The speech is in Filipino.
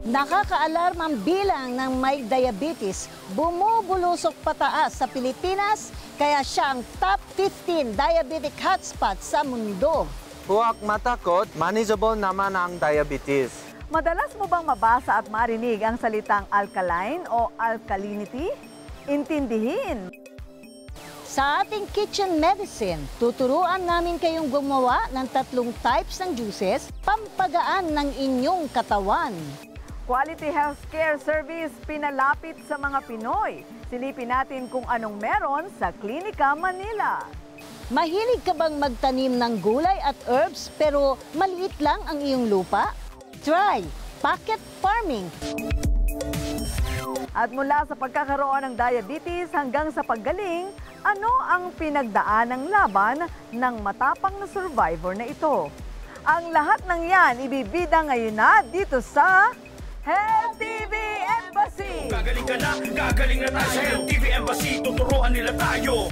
Nakakaalarmang bilang ng may diabetes, bumubulusok pataas sa Pilipinas, kaya siya ang top 15 diabetic hotspot sa mundo. Huwag matakot, manageable naman ang diabetes. Madalas mo bang mabasa at marinig ang salitang alkaline o alkalinity? Intindihin! Sa ating kitchen medicine, tuturuan namin kayong gumawa ng 3 types ng juices, pampagaan ng inyong katawan. Quality Healthcare Service pinalapit sa mga Pinoy. Silipin natin kung anong meron sa Klinika Manila. Mahilig ka bang magtanim ng gulay at herbs pero maliit lang ang iyong lupa? Try pocket farming. At mula sa pagkakaroon ng diabetes hanggang sa paggaling, ano ang pinagdaanang laban ng matapang na survivor na ito? Ang lahat ng yan ibibida ngayon na dito sa Health TV Embassy! Gagaling ka na, gagaling na tayo sa Health TV Embassy, tuturuan nila tayo.